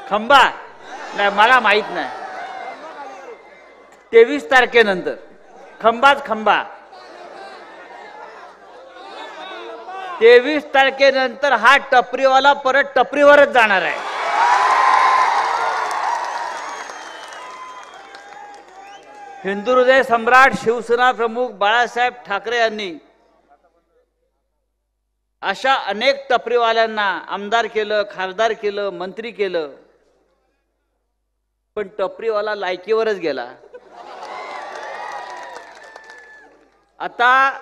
खंबा नाही, मला माहित नाही. 23 तारखेनंतर खंबाच खंबा. 23 तारखेनंतर हा टपरीवाला परत टपरीवरच जाणार आहे. हिंदू हृदय सम्राट शिवसेना प्रमुख बाळासाहेब ठाकरे यांनी अशा अनेक टपरीवाल्यांना आमदार केलं, खासदार केलं, मंत्री केलं, पण टपरीवाला लायकीवरच गेला. आता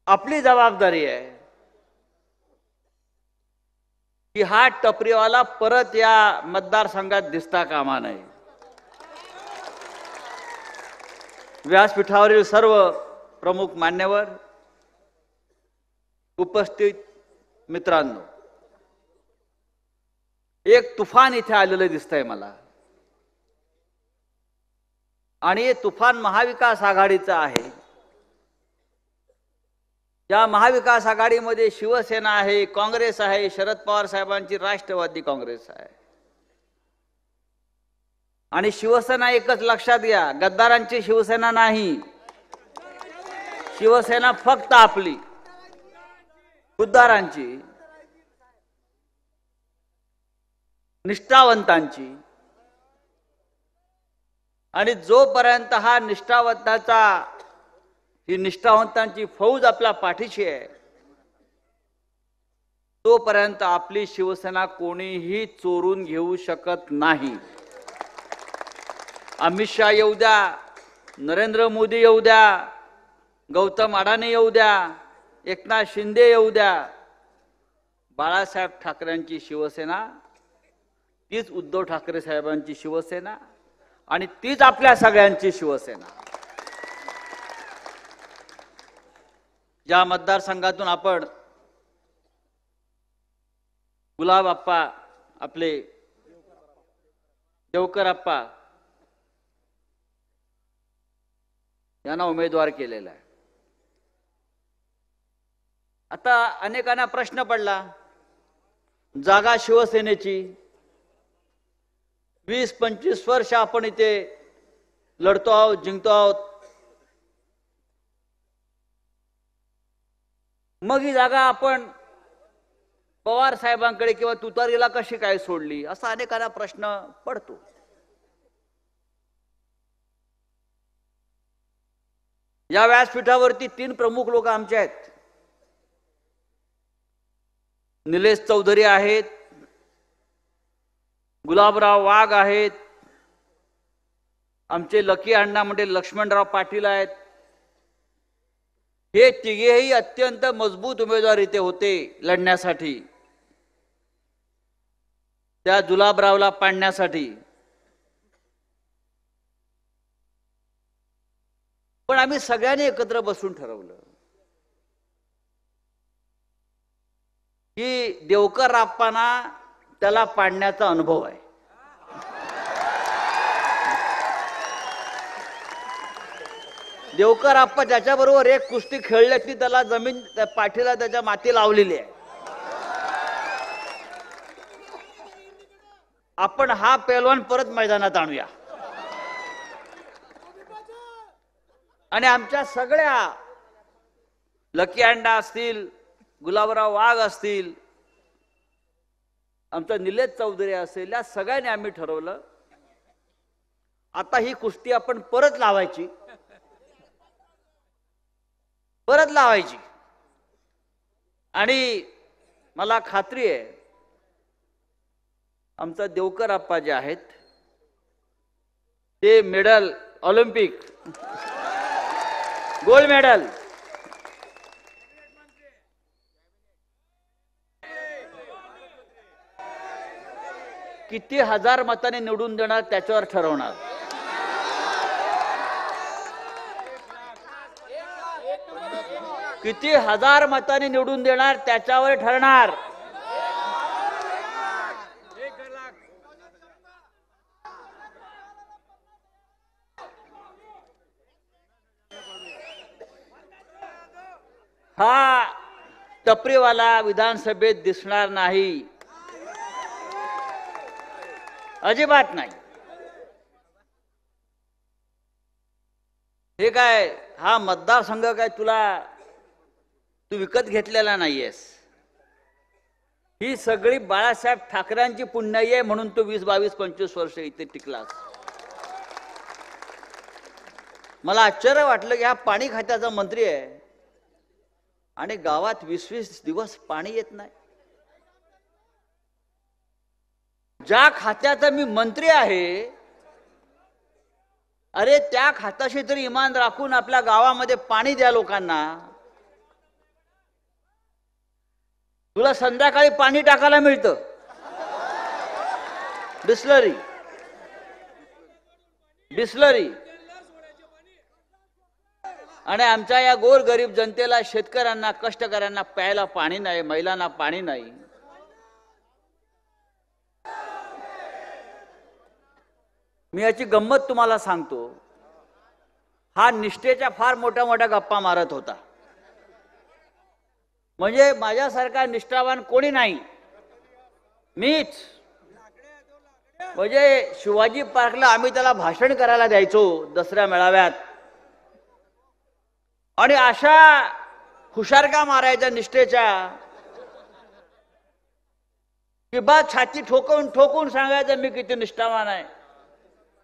आपली जबाबदारी आहे की हा टपरीवाला परत या मतदारसंघात दिसता कामा नये. व्यासपीठावरील सर्व प्रमुख मान्यवर, उपस्थित मित्रांनो, एक तुफान इथे आलेलं दिसतंय मला, आणि हे तुफान महाविकास आघाडीचं आहे. या महाविकास आघाडीमध्ये शिवसेना आहे, काँग्रेस आहे, शरद पवार साहेबांची राष्ट्रवादी काँग्रेस आहे. आणि शिवसेना एकच लक्षात घ्या, गद्दारांची शिवसेना नाही. शिवसेना फक्त आपली, खुद्दारांची, निष्ठावंतांची. आणि जोपर्यंत हा ही निष्ठावंतांची फौज आपल्या पाठीशी आहे, तोपर्यंत आपली शिवसेना कोणीही चोरून घेऊ शकत नाही. अमित शाह येऊ द्या, नरेंद्र मोदी येऊ द्या, गौतम अडाणी येऊ द्या, एकनाथ शिंदे येऊ द्या, बाळासाहेब ठाकरेंची शिवसेना तीच उद्धव ठाकरे साहेबांची शिवसेना आणि तीच आपल्या सगळ्यांची शिवसेना. ज्या मतदारसंघातून आपण गुलाब आप्पा, आपले देवकर आप्पा यांना उमेदवार केलेला आहे. आता अनेकांना प्रश्न पडला, जागा शिवसेनेची 20-25 वर्ष आपण इथे लढतो आहोत, जिंकतो आहोत, मग ही जागा आपण पवार साहेबांकडे किंवा तुतारीला कशी काय सोडली, असा अनेकांना प्रश्न पडतो. या व्यासपीठावरती 3 प्रमुख लोक आमचे आहेत. निलेश चौधरी आहेत, गुलाबराव वाघ आहेत, आमचे लकी अण्णा म्हणजे लक्ष्मणराव पाटील आहेत. हे तिघेही अत्यंत मजबूत उमेदवार इथे होते लढण्यासाठी, त्या गुलाबरावला पाडण्यासाठी. पण आम्ही सगळ्यांनी एकत्र बसून ठरवलं की देवकर आप्पांना त्याला पाडण्याचा अनुभव आहे. देवकर आप्पा ज्याच्याबरोबर एक कुस्ती खेळले ती त्याला जमीन पाठीला त्याच्या माती लावलेली आहे. आपण हा पैलवान परत मैदानात आणूया आणि आमच्या सगळ्या लकी अण्णा असतील, गुलाबराव वाघ असतील, आमचा निलेश चौधरी असेल, या सगळ्यांनी आम्ही ठरवलं आता ही कुस्ती आपण परत लावायची. आणि मला खात्री आहे आमचा देवकर आप्पा जे आहेत ते मेडल, ऑलिम्पिक गोल्ड मेडल, किती हजार मताने निवडून देणार त्याच्यावर ठरवणार. किती हजार मताने निवडून देणार त्याच्यावर ठरणार. हा टपरीवाला विधानसभेत दिसणार नाही. अजिबात नाही. हे काय हा मतदारसंघ काय तू विकत घेतलेला नाहीयेस. ही सगळी बाळासाहेब ठाकरेंची पुण्याई आहे, म्हणून तू 20, 22, 25 वर्ष इथे टिकलास. मला आश्चर्य वाटलं की हा पाणी खात्याचा मंत्री आहे आणि गावात 20-20 दिवस पाणी येत नाही. ज्या खात्याचा मी मंत्री आहे, अरे त्या खात्याशी तरी इमान राखून आपल्या गावामध्ये पाणी द्या लोकांना. तुला संध्याकाळी पाणी टाकायला मिळतं, बिस्लरी. आणि आमच्या या गोरगरीब जनतेला, शेतकऱ्यांना, कष्टकऱ्यांना प्यायला पाणी नाही, महिलांना पाणी नाही. मी याची गंमत तुम्हाला सांगतो. हा निष्ठेच्या फार मोठ्या मोठ्या गप्पा मारत होता. म्हणजे माझ्यासारखा निष्ठावान कोणी नाही, मीच. म्हणजे शिवाजी पार्कला आम्ही त्याला भाषण करायला द्यायचो दसऱ्या मेळाव्यात, आणि अशा हुशारका मारायच्या निष्ठेच्या की बा छाती ठोकून ठोकून सांगायचं मी किती निष्ठावान आहे.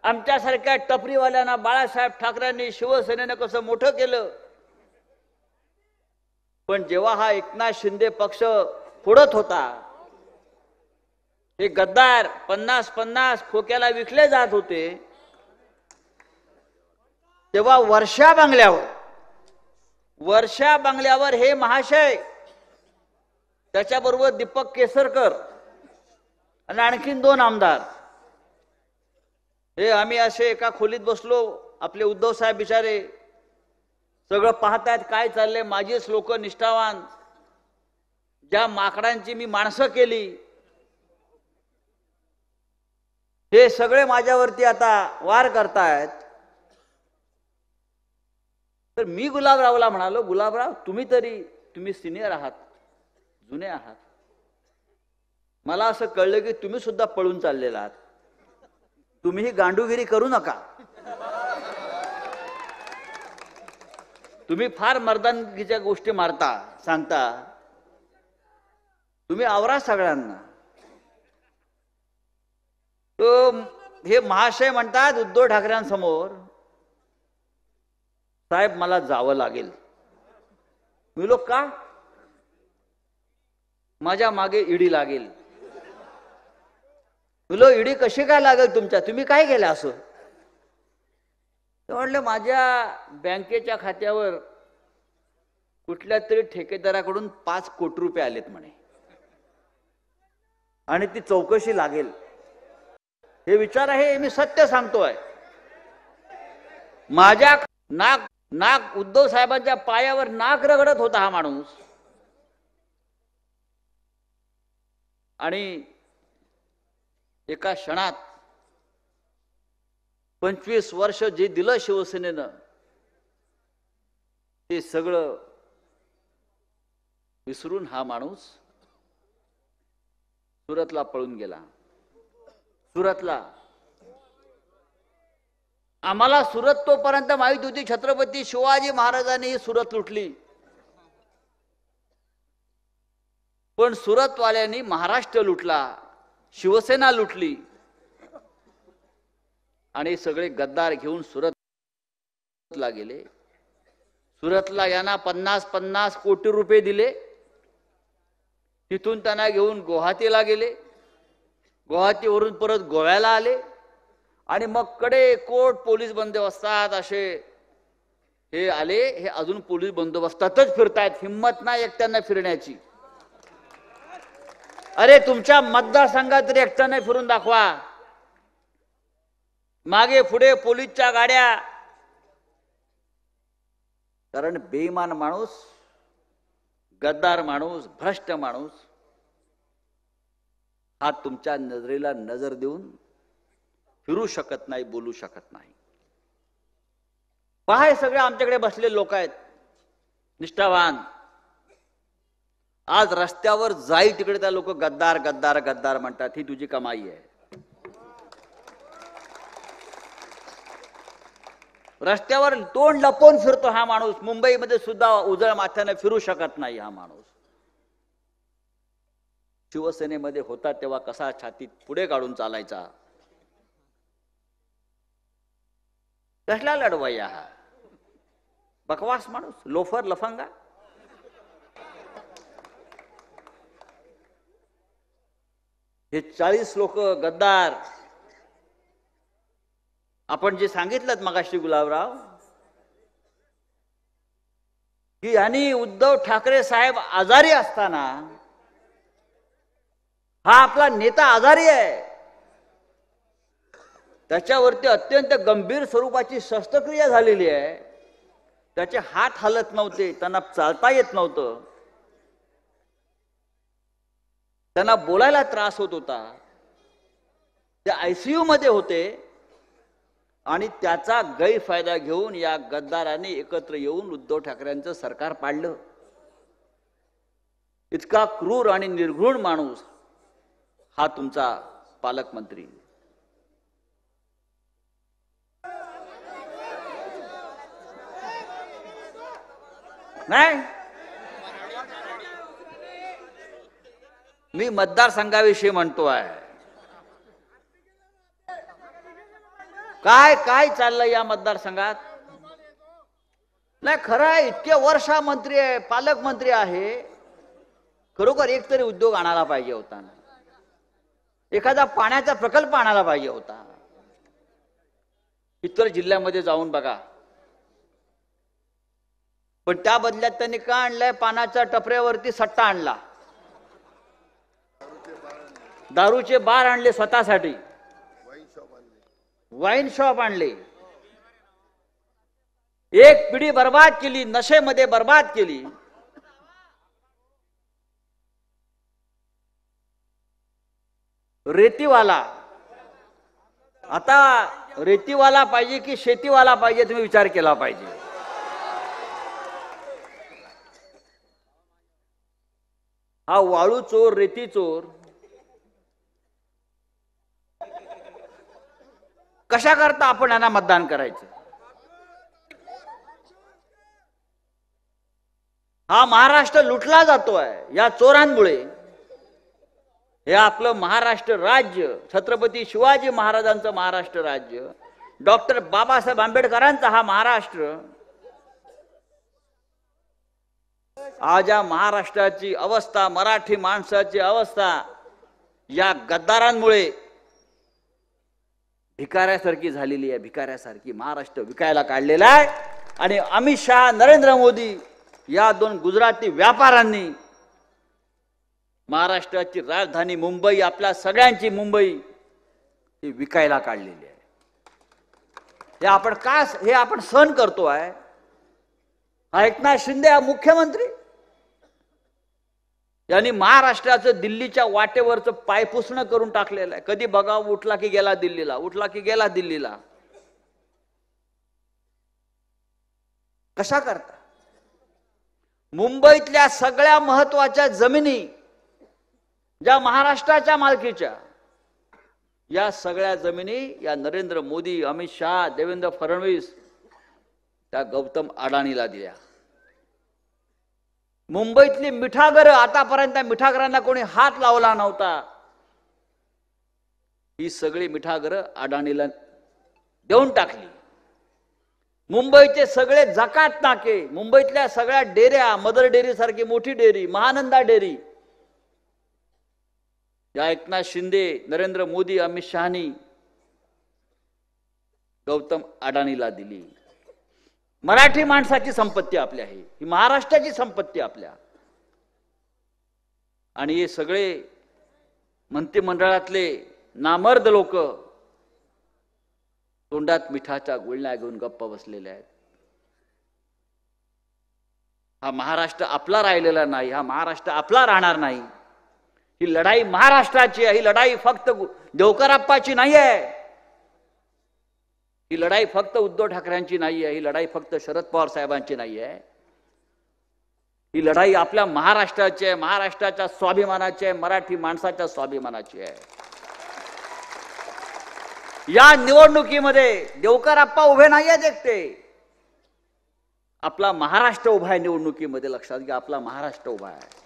आमच्यासारख्या टपरीवाल्यांना बाळासाहेब ठाकरेंनी, शिवसेनेनं कसं मोठं केलं. पण जेव्हा हा एकनाथ शिंदे पक्ष फोडत होता, हे गद्दार 50-50 खोक्याला विकले जात होते, तेव्हा वर्षा बंगल्यावर हे महाशय, त्याच्याबरोबर दीपक केसरकर आणि आणखीन 2 आमदार, हे आम्ही असे एका खोलीत बसलो. आपले उद्धव साहेब बिचारे सगळं पाहतायत काय चाललंय. माझीच लोक निष्ठावान, ज्या माकडांची मी माणसं केली, हे सगळे माझ्यावरती आता वार करतायत. तर मी गुलाबरावला म्हणालो, गुलाबराव तुम्ही सिनियर आहात, जुने आहात. मला असं कळलं की तुम्ही सुद्धा पळून चाललेला आहात. तुम्ही गांडूगिरी करू नका. तुम्ही फार मर्दानगीच्या गोष्टी सांगता. तुम्ही आवरा सगळ्यांना. तो हे महाशय म्हणतात उद्धव ठाकरेंसमोर, साहेब मला जावं लागेल. मी लोक का? माझ्या मागे ईडी लागेल. तुला ईडी कशी काय लागेल तुमच्या? तुम्ही काय केलं असं? म्हटलं माझ्या बँकेच्या खात्यावर कुठल्या तरी ठेकेदाराकडून 5 कोटी रुपये आलेत म्हणे, आणि ती चौकशी लागेल. हे विचार आहे, मी सत्य सांगतोय. माझ्या नाक उद्धव साहेबांच्या पायावर नाक रगडत होता हा माणूस. आणि एका क्षणात 25 वर्ष जे दिलं शिवसेनेनं, ते सगळं विसरून हा माणूस सुरतला पळून गेला. सुरतला आम्हाला सुरत तोपर्यंत माहित होती छत्रपती शिवाजी महाराजांनी ही सुरत लुटली, पण सुरतवाल्यांनी महाराष्ट्र लुटला, शिवसेना लुटली, आणि सगळे गद्दार घेऊन सुरतला गेले. सुरतला यांना 50-50 कोटी रुपये दिले. तिथून त्यांना घेऊन गुवाहाटीला गेले. गुवाहाटीवरून परत गोव्याला आले, आणि मग कडेकोट पोलीस बंदोबस्तात असे हे आले. हे अजून पोलीस बंदोबस्तातच फिरतायत, हिम्मत नाही एकट्यानं फिरण्याची. अरे तुमच्या मतदारसंघात तरी एकट्यानं फिरून दाखवा. मागे पुढे पोलीसच्या गाड्या. कारण बेईमान माणूस, गद्दार माणूस, भ्रष्ट माणूस हा तुमच्या नजरेला नजर देऊन फिरू शकत नाही, बोलू शकत नाही. पहा, हे सगळे आमच्याकडे बसलेले लोक आहेत, निष्ठावान. आज रस्त्यावर जाई तिकडे त्या लोक गद्दार गद्दार गद्दार म्हणतात. ही तुझी कमाई आहे. रस्त्यावर तोंड लपवून फिरतो हा माणूस. मुंबईमध्ये सुद्धा उजळ माथ्याने फिरू शकत नाही हा माणूस. शिवसेनेमध्ये होता तेव्हा कसा छातीत पुढे काढून चालायचा. कसला लढवय्या हा बकवास माणूस, लोफर, लफंगा. हे 40 लोक गद्दार. आपण जे सांगितलं मगाशी गुलाबराव, की यांनी उद्धव ठाकरे साहेब आजारी असताना, हा आपला नेता आजारी आहे, त्याच्यावरती अत्यंत गंभीर स्वरूपाची शस्त्रक्रिया झालेली आहे, त्याचे हात हलत नव्हते, त्यांना चालता येत नव्हतं, त्यांना बोलायला त्रास होत होता, ते आयसीयू मध्ये होते, आणि त्याचा गैरफायदा घेऊन या गद्दारांनी एकत्र येऊन उद्धव ठाकरेंचं सरकार पाडलं. इतका क्रूर आणि निर्घृण माणूस हा तुमचा पालकमंत्री. नाही, मी मतदारसंघाविषयी म्हणतो आहे. काय काय चाललंय या मतदारसंघात? नाही, खरं आहे, इतके वर्ष मंत्री आहे, पालकमंत्री आहे, खरोखर एक तरी उद्योग आणायला पाहिजे होता, एखादा पाण्याचा प्रकल्प आणायला पाहिजे होता. इतर जिल्ह्यामध्ये जाऊन बघा. पण त्या बदल्यात त्यांनी काय आणलंय? पानाच्या टपऱ्यावरती सट्टा आणला, दारूचे बार आणले स्वतःसाठी, वाईन शॉप आणले, एक पिढी बर्बाद केली, नशेमध्ये बर्बाद केली. रेतीवाला, आता रेतीवाला पाहिजे की शेतीवाला पाहिजे, तुम्ही विचार केला पाहिजे. हा वाळू चोर, रेती चोर कशा करता आपण यांना मतदान करायचं? हा महाराष्ट्र लुटला जातोय या चोरांमुळे. हे आपलं महाराष्ट्र राज्य, छत्रपती शिवाजी महाराजांचं महाराष्ट्र राज्य, डॉक्टर बाबासाहेब आंबेडकरांचा हा महाराष्ट्र, आज या महाराष्ट्राची अवस्था, मराठी माणसाची अवस्था या गद्दारांमुळे भिकाऱ्यासारखी झालेली आहे. भिकाऱ्यासारखी महाराष्ट्र विकायला काढलेला आहे. आणि अमित शहा, नरेंद्र मोदी या दोन गुजराती व्यापाऱ्यांनी महाराष्ट्राची राजधानी मुंबई, आपल्या सगळ्यांची मुंबई ही विकायला काढलेली आहे. हे आपण सहन करतो आहे. हा एकनाथ शिंदे हा मुख्यमंत्री, यांनी महाराष्ट्राचं दिल्लीच्या वाटेवरचं पायपुसणं करून टाकलेलं आहे. कधी बघा, उठला की गेला दिल्लीला, उठला की गेला दिल्लीला. कशा करता? मुंबईतल्या सगळ्या महत्वाच्या जमिनी ज्या महाराष्ट्राच्या मालकीच्या, या सगळ्या जमिनी या नरेंद्र मोदी, अमित शहा, देवेंद्र फडणवीस त्या गौतम अडाणीला दिल्या. मुंबईतली मिठागरं, आतापर्यंत मिठागरांना कोणी हात लावला नव्हता, ही सगळी मिठागरं अडाणीला देऊन टाकली. मुंबईचे सगळे जकात नाके, मुंबईतल्या सगळ्या डेऱ्या, मदर डेअरी सारखी मोठी डेअरी, महानंदा डेअरी, या एकनाथ शिंदे, नरेंद्र मोदी, अमित शहानी गौतम अडाणीला दिली. मराठी माणसाची संपत्ती आपली आहे, ही महाराष्ट्राची संपत्ती आपल्या. आणि हे सगळे मंत्रिमंडळातले नामर्द लोक तोंडात मिठाच्या गुळण्या घेऊन गप्प बसलेले आहेत. हा महाराष्ट्र आपला राहिलेला नाही, हा महाराष्ट्र आपला राहणार नाही. ही लढाई महाराष्ट्राची आहे. ही लढाई फक्त देवकराप्पाची नाही आहे, ही लढाई फक्त उद्धव ठाकरेंची नाही आहे, ही लढाई फक्त शरद पवार साहेबांची नाही आहे. ही लढाई आपल्या महाराष्ट्राची आहे, महाराष्ट्राच्या स्वाभिमानाची आहे, मराठी माणसाच्या स्वाभिमानाची आहे. या निवडणुकीमध्ये देवकर आप्पा उभे नाही आहेत एकटे, आपला महाराष्ट्र उभा आहे निवडणुकीमध्ये. लक्षात घ्या, आपला महाराष्ट्र उभा आहे.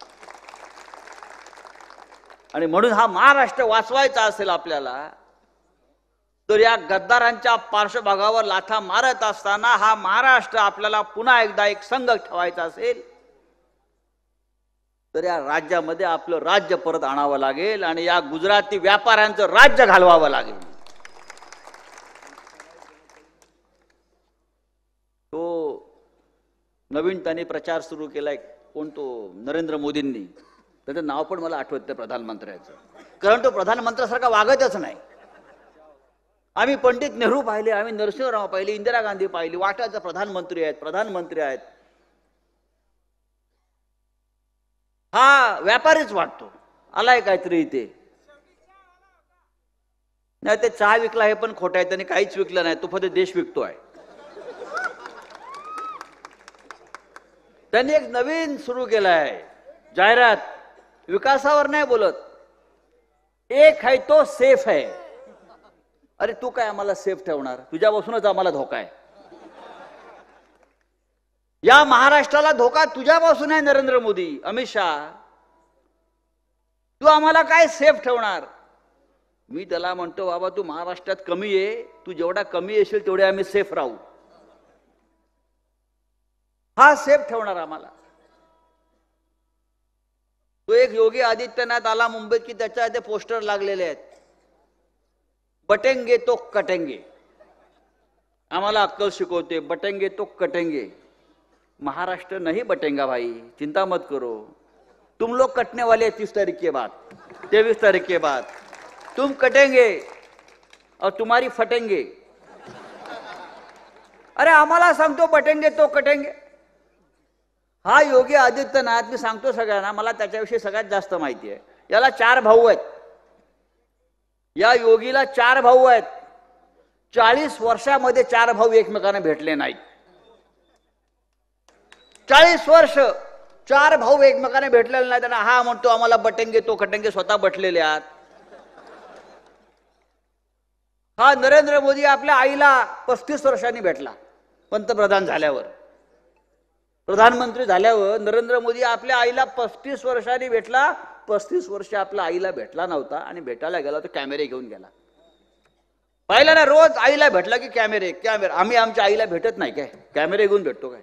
आणि म्हणून हा महाराष्ट्र वाचवायचा असेल आपल्याला, तर या गद्दारांच्या पार्श्वभागावर लाथा मारत असताना हा महाराष्ट्र आपल्याला पुन्हा एकदा एक संघ ठेवायचा असेल, तर या राज्यामध्ये आपलं राज्य परत आणावं लागेल आणि या गुजराती व्यापाऱ्यांचं राज्य घालवावं लागेल. तो नवीन त्यांनी प्रचार सुरू केलाय, कोण तो, नरेंद्र मोदींनी. त्याचं नाव पण मला आठवत नाही प्रधानमंत्र्याचं, कारण तो प्रधानमंत्र्यासारखा वागतच नाही. आम्ही पंडित नेहरू पाहिले, आम्ही नरसिंहराव पाहिले, इंदिरा गांधी पाहिली, वाटायचं प्रधानमंत्री आहेत. हा व्यापारीच वाटतो, आलाय काहीतरी इथे. नाही, ते चहा विकला हे पण खोटं आहे, त्यांनी काहीच विकलं नाही, तो फक्त देश विकतोय. त्यांनी एक नवीन सुरू केलाय जाहिरात, विकासावर नाही बोलत, एक है तो सेफ है. अरे तू काय आम्हाला सेफ ठेवणार, तुझ्यापासूनच आम्हाला धोका आहे. या महाराष्ट्राला धोका तुझ्यापासून आहे नरेंद्र मोदी, अमित शहा. तू आम्हाला काय सेफ ठेवणार. मी त्याला म्हणतो, बाबा तू महाराष्ट्रात कमी आहे, तू जेवढा कमी येशील तेवढे आम्ही सेफ राहू. हा सेफ ठेवणार आम्हाला. तो एक योगी आदित्यनाथ आला मुंबईत की त्याच्या इथे पोस्टर लागलेले आहेत, बटेंगे तो कटेंगे. आम्हाला अक्कल शिकवते, बटेंगे तो कटेंगे. महाराष्ट्र नहीं बटेंगा भाई, चिंता मत करो. तुम लोग कटने वाले 30 तारीख के बाद, 23 तारीख के बाद तुम कटेंगे और तुम्हारी फटेंगे. अरे आम्हाला सांगतो बटेंगे तो कटेंगे. हा योगी आदित्यनाथ, मी सांगतो सगळ्यांना, मला त्याच्याविषयी सगळ्यात जास्त माहिती आहे. याला 4 भाऊ आहेत. या योगीला 4 भाऊ आहेत. 40 वर्षामध्ये 4 भाऊ एकमेकांना भेटले नाहीत. 40 वर्ष 4 भाऊ एकमेकांना भेटलेले नाहीत. त्यांना हा म्हणतो आम्हाला बटेंगे तो कटेंगे, स्वतः बटलेले आहात. हा नरेंद्र मोदी आपल्या आईला 35 वर्षांनी भेटला. पंतप्रधान झाल्यावर, प्रधानमंत्री झाल्यावर नरेंद्र मोदी आपल्या आईला 35 वर्षांनी भेटला. 35 वर्ष आपल्या आईला भेटला नव्हता आणि भेटायला गेला तर कॅमेरे घेऊन गेला. पाहिलं ना, रोज आईला भेटला की कॅमेरे. आम्ही आमच्या आईला भेटत नाही काय, कॅमेरे घेऊन भेटतो काय.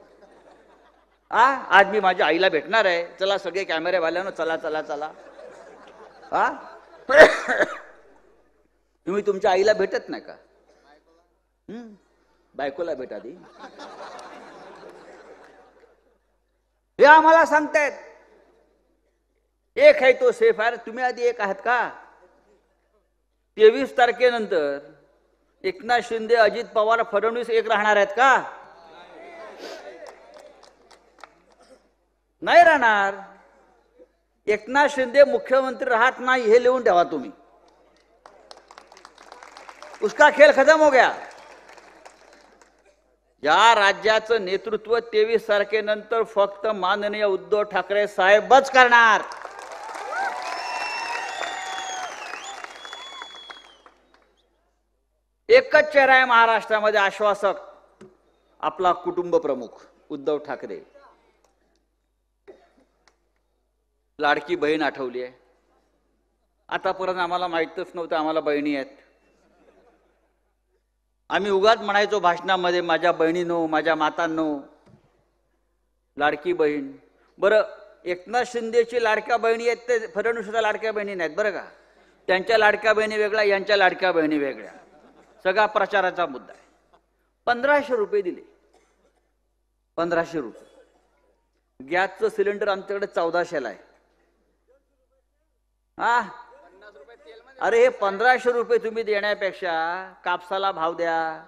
आज मी माझ्या आईला भेटणार आहे, चला सगळे कॅमेरेवाल्यानं, चला चला चला. तुम्ही तुमच्या आईला भेटत नाही का. बायकोला भेटा दी. हे आम्हाला सांगतायत एक है तो सेफ आहे. तुम्ही आधी एक आहात का. 23 तारखेनंतर एकनाथ शिंदे, अजित पवार, फडणवीस एक राहणार आहेत का. नाही राहणार. एकनाथ शिंदे मुख्यमंत्री राहत नाही हे लिहून ठेवा तुम्ही. उसका खेळ खतम हो गया. या राज्याचं नेतृत्व 23 तारखेनंतर फक्त माननीय उद्धव ठाकरे साहेबच करणार. एकच चेहरा आहे महाराष्ट्रामध्ये आश्वासक, आपला कुटुंब प्रमुख उद्धव ठाकरे. लाडकी बहीण आठवली आहे. आतापर्यंत आम्हाला माहीतच नव्हतं आम्हाला बहिणी आहेत. आम्ही उगाच म्हणायचो भाषणामध्ये, माझ्या बहिणींनो, माझ्या मातांनो, लाडकी बहीण. बरं, एकनाथ शिंदेची लाडक्या बहिणी आहेत ते फडणवीसच्या लाडक्या बहिणी नाहीत बरं का. त्यांच्या लाडक्या बहिणी वेगळ्या, यांच्या लाडक्या बहिणी वेगळ्या. सगळा प्रचाराचा मुद्दा आहे. 1500 रुपये दिले. 1500 रुपये. गॅसचं सिलेंडर आमच्याकडे 1400ला आहे. अरे हे 1500 रुपये तुम्ही देण्यापेक्षा कापसाला भाव द्या,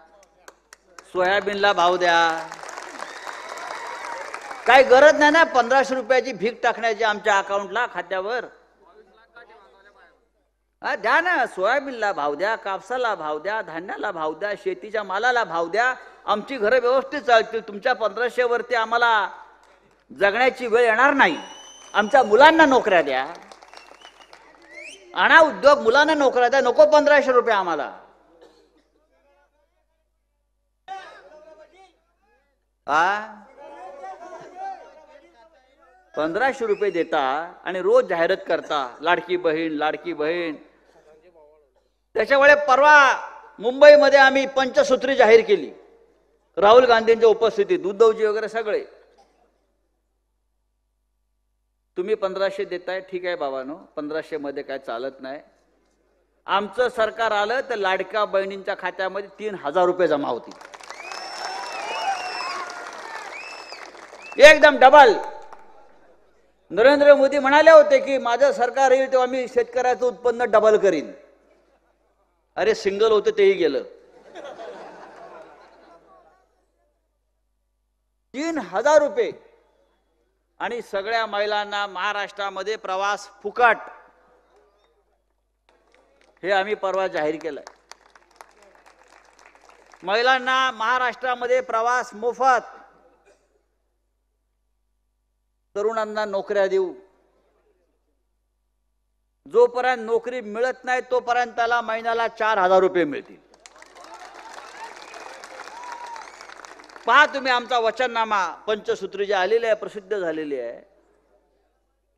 सोयाबीनला भाव द्या. काही गरज नाही ना 1500 रुपयाची भीक टाकण्याची आमच्या अकाउंटला, खात्यावर. द्या ना, सोयाबीनला भाव द्या, कापसाला भाव द्या, धान्याला भाव द्या, शेतीच्या मालाला भाव द्या. आमची घरं व्यवस्थित चालतील. तुमच्या 1500 वरती आम्हाला जगण्याची वेळ येणार नाही. आमच्या मुलांना नोकऱ्या द्या, आणा उद्योग, मुलांना नोकऱ्या द्या. नको 1500 रुपये आम्हाला. 1500 रुपये देता आणि रोज जाहिरात करता लाडकी बहीण लाडकी बहीण. त्याच्यामुळे परवा मुंबईमध्ये आम्ही पंचसूत्री जाहीर केली राहुल गांधींच्या उपस्थितीत, उद्धवजी वगैरे सगळे. तुम्ही 1500 देताय, ठीक आहे बाबांनो, 1500 मध्ये काय चालत नाही. आमचं सरकार आलं तर लाडक्या बहिणींच्या खात्यामध्ये 3000 रुपये जमा होतील, एकदम डबल. नरेंद्र मोदी म्हणाले होते की माझं सरकार येईल तेव्हा मी शेतकऱ्याचं उत्पन्न डबल करीन. अरे सिंगल होतं तेही गेलं. 3000 रुपये आणि सगळ्या महिलांना महाराष्ट्रामध्ये प्रवास फुकट, हे आम्ही परवा जाहीर केलंय. महिलांना महाराष्ट्रामध्ये प्रवास मोफत, तरुणांना नोकऱ्या देऊ. जोपर्यंत नोकरी मिळत नाही तोपर्यंत त्याला महिन्याला 4000 रुपये मिळतील. पहा तुम्ही आमचा वचननामा पंचसूत्री जे आलेले आहे, प्रसिद्ध झालेली आहे.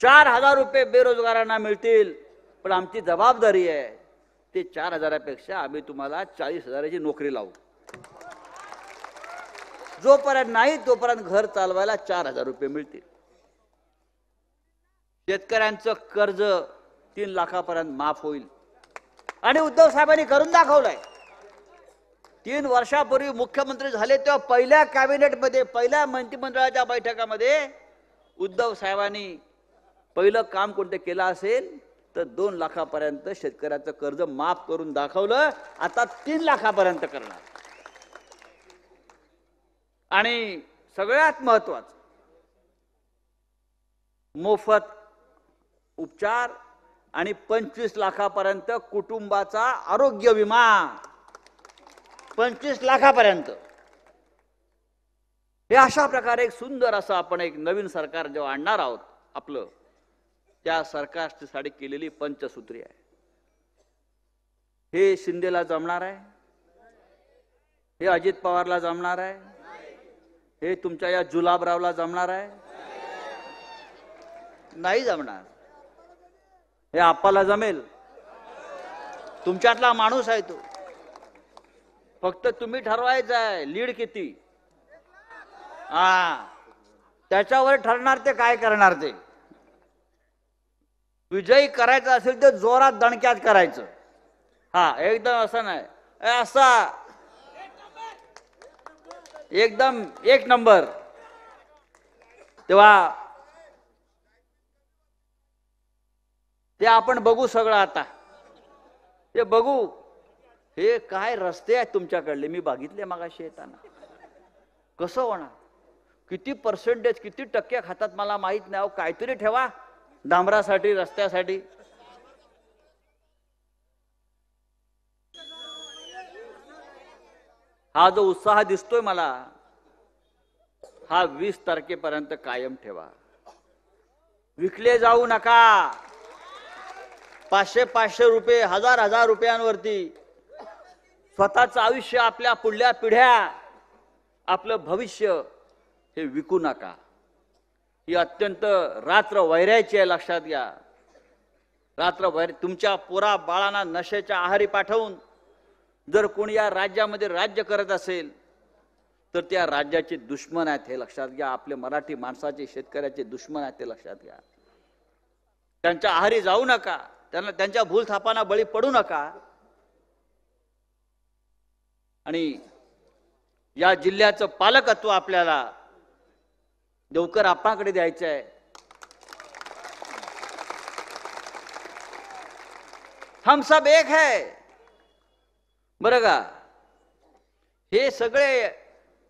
4000 रुपये बेरोजगारांना मिळतील, पण आमची जबाबदारी आहे ते 4000 पेक्षा आम्ही तुम्हाला 40,000ची नोकरी लावू. जोपर्यंत नाही तोपर्यंत घर चालवायला 4000 रुपये मिळतील. शेतकऱ्यांचं कर्ज 3 लाखापर्यंत माफ होईल आणि उद्धव साहेबांनी करून दाखवलंय. 3 वर्षापूर्वी मुख्यमंत्री झाले तेव्हा पहिल्या कॅबिनेटमध्ये, पहिल्या मंत्रिमंडळाच्या बैठकामध्ये उद्धव साहेबांनी पहिलं काम कोणतं केलं असेल तर 2 लाखापर्यंत शेतकऱ्याचं कर्ज माफ करून दाखवलं. आता 3 लाखापर्यंत करणार. आणि सगळ्यात महत्त्वाचं, मोफत उपचार आणि 25 लाखापर्यंत कुटुंबाचा आरोग्य विमा. 25 लाखापर्यंत. हे अशा प्रकारे एक सुंदर असं आपण एक नवीन सरकार जेव्हा आणणार आहोत आपलं, त्या सरकारसाठी केलेली पंचसूत्री आहे. हे शिंदेला जमणार आहे, हे अजित पवारला जमणार आहे, हे तुमच्या या जुलाबरावला जमणार आहे? नाही जमणार. हे आप्पाला जमेल, तुमच्यातला माणूस आहे तो. फक्त तुम्ही ठरवायचं आहे लीड किती. त्याच्यावर ठरणार ते काय करणार. ते विजयी करायचं असेल तर जोरात दणक्यात करायचं. एकदम असं नाही, असा एकदम 1 नंबर. तेव्हा ते आपण बघू सगळं. आता ते बघू. हे काय रस्ते आहेत तुमच्याकडले, मी बघितले मगाशी येताना. कसं होणार, किती पर्सेंटेज, किती टक्के खातात मला माहित नाही. काहीतरी ठेवा डांबरासाठी, रस्त्यासाठी. हा जो उत्साह दिसतोय मला, हा 20 तारखेपर्यंत कायम ठेवा. विकले जाऊ नका. 500-500 रुपये, 1000-1000 रुपयांवरती स्वतःचं आयुष्य, आपल्या पुढल्या पिढ्या, आपलं भविष्य हे विकू नका. ही अत्यंत रात्र वैरायची आहे, लक्षात घ्या. रात्र वैर. तुमच्या पोरा बाळांना नशेच्या आहारी पाठवून जर कोणी या राज्यामध्ये राज्य करत असेल तर त्या राज्याचे दुश्मन आहेत, हे लक्षात घ्या. आपले मराठी माणसाचे, शेतकऱ्याचे दुश्मन आहेत, ते लक्षात घ्या. त्यांच्या आहारी जाऊ नका, त्यांना त्यांच्या भूलथापांना बळी पडू नका. आणि या जिल्ह्याचं पालकत्व आपल्याला देवकर आप्पांकडे द्यायचं आहे. हम सब एक है, बरं का. हे सगळे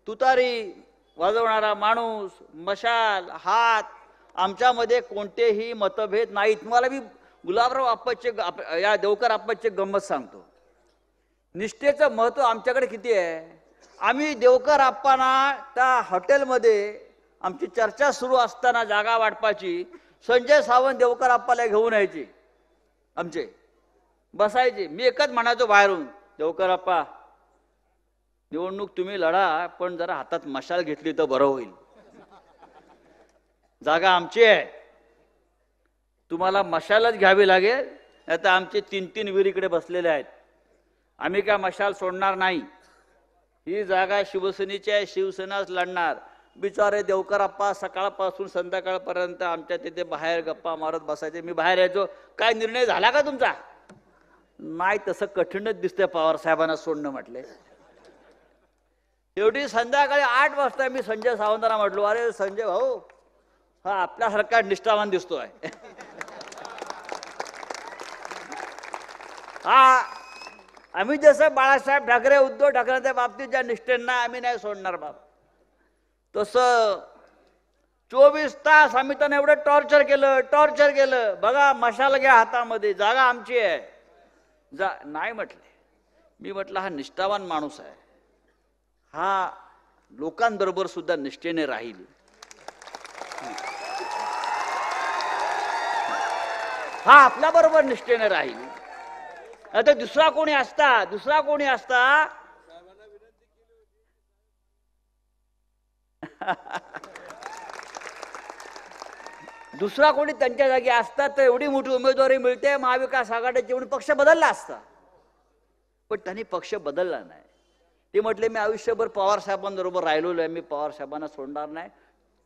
तुतारी वाजवणारा माणूस, मशाल, हात, आमच्यामध्ये कोणतेही मतभेद नाही. तुम्हाला मी गुलाबराव आप्पाचे, या देवकर आप्पाचे गंमत सांगतो. निष्ठेचं महत्व आमच्याकडे किती आहे. आम्ही देवकर आप्पांना त्या हॉटेलमध्ये आमची चर्चा सुरू असताना जागा वाटपाची, संजय सावंत देवकर आप्पाला घेऊन यायचे, आमचे बसायचे. मी एकच म्हणायचो बाहेरून, देवकर आप्पा निवडणूक तुम्ही लढा, पण जरा हातात मशाल घेतली तर बरं होईल. जागा आमची आहे, तुम्हाला मशालच घ्यावी लागेल. आता आमचे 3-3 वीर इकडे बसलेले आहेत. आम्ही काय मशाल सोडणार नाही. ही जागा शिवसेनेची आहे, शिवसेनाच लढणार. बिचारे देवकर आप्पा सकाळपासून संध्याकाळपर्यंत आमच्या तिथे बाहेर गप्पा मारत बसायचे. मी बाहेर यायचो, काय निर्णय झाला का तुमचा? नाही, तसं कठीणच दिसतंय पवार साहेबांना सोडणं म्हटले. शेवटी संध्याकाळी 8 वाजता मी संजय सावंतांना म्हटलो, अरे संजय भाऊ, हा आपल्यासारखा निष्ठावान दिसतोय. हा आम्ही जसं बाळासाहेब ठाकरे उद्धव ठाकरेंच्या बाबतीत ज्या निष्ठेंना आम्ही नाही सोडणार बाप, तसं 24 तास आम्ही त्यांना एवढं टॉर्चर केलं. बघा मशाल घ्या हातामध्ये, जागा आमची आहे. नाही म्हटले. मी म्हटलं हा निष्ठावान माणूस आहे, हा लोकांबरोबर सुद्धा निष्ठेने राहील. हा आपल्या बरोबर निष्ठेने राहील. आता दुसरा कोणी असता दुसरा कोणी त्यांच्या जागी असता तर एवढी मोठी उमेदवारी मिळते महाविकास आघाडीची म्हणून पक्ष बदलला असता. पण त्यांनी पक्ष बदलला नाही. ते म्हटले मी आयुष्यभर पवार साहेबांबरोबर राहिलेलो आहे, मी पवार साहेबांना सोडणार नाही.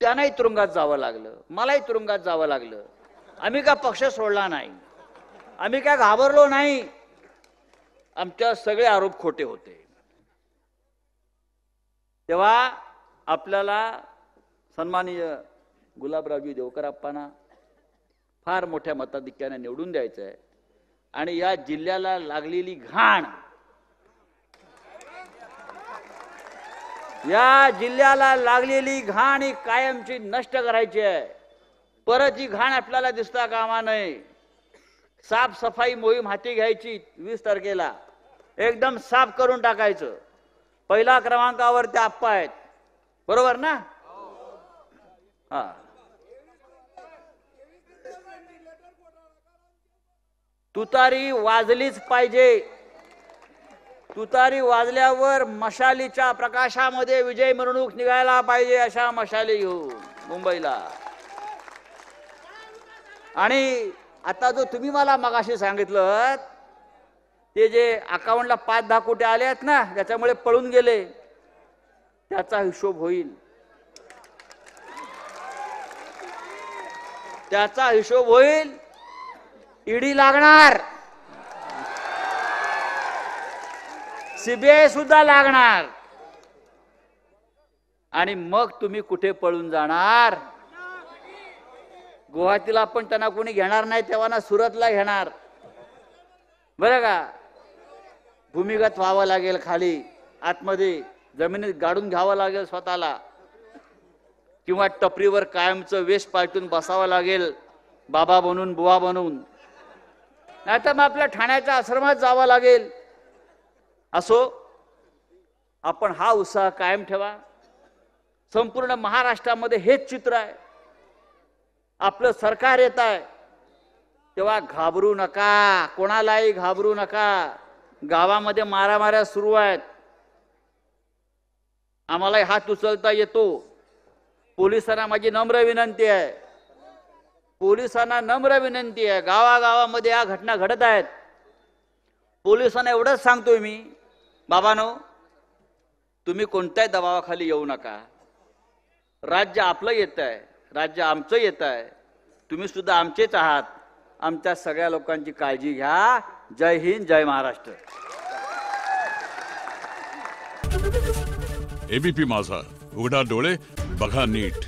त्यांनाही तुरुंगात जावं लागलं, मलाही तुरुंगात जावं लागलं. आम्ही काय पक्ष सोडला नाही, आम्ही काय घाबरलो नाही. आमच्या सगळे आरोप खोटे होते. तेव्हा आपल्याला सन्माननीय गुलाबरावजी देवकरप्पांना फार मोठ्या मताधिक्याने निवडून द्यायचं आहे. आणि या जिल्ह्याला लागलेली घाण, ही कायमची नष्ट करायची आहे. परत ही घाण आपल्याला दिसता कामा नये. साफसफाई मोहीम हाती घ्यायची. 20 तारखेला एकदम साफ करून टाकायचं. पहिला क्रमांकावर ते आप्पा आहेत, बरोबर ना? हा, तुतारी वाजलीच पाहिजे. तुतारी वाजल्यावर मशालीच्या प्रकाशामध्ये विजय मिरवणूक निघायला पाहिजे. अशा मशाली घेऊन मुंबईला. आणि आता जो तुम्ही मला मगाशी सांगितलं, ते जे अकाउंटला 5-10 कोटी आले आहेत ना, त्याच्यामुळे पळून गेले, त्याचा हिशोब होईल. ईडी लागणार, सीबीआय सुद्धा लागणार. आणि मग तुम्ही कुठे पळून जाणार? गुवाहाटीला पण त्यांना कोणी घेणार नाही, तेव्हा ना सुरतला घेणार, बरं का? भूमिगत व्हावं लागेल, खाली आतमध्ये जमिनीत गाडून घ्यावं लागेल स्वतःला, किंवा टपरीवर कायमचं वेश पालटून बसावं लागेल, बाबा बनून, बुवा बनून. नाहीतर मग आपल्या ठाण्याच्या आश्रमात जावं लागेल. असो, आपण हा उत्साह कायम ठेवा. संपूर्ण महाराष्ट्रामध्ये हेच चित्र आहे. आपलं सरकार येत आहे, तेव्हा घाबरू नका, कोणालाही घाबरू नका. गावामध्ये मारामाऱ्या सुरू आहेत, आम्हालाही हात उचलता येतो. पोलिसांना माझी नम्र विनंती आहे, गावागावामध्ये या घटना घडत आहेत. पोलिसांना एवढंच सांगतोय मी, बाबांनो, तुम्ही कोणत्याही दबावाखाली येऊ नका. राज्य आपलं येत आहे, राज्य आमचं येत आहे, तुम्ही सुद्धा आमचेच आहात. आमच्या सगळ्या लोकांची काळजी घ्या. जय हिंद, जय महाराष्ट्र. एबीपी माझा, उघडा डोळे बघा नीट.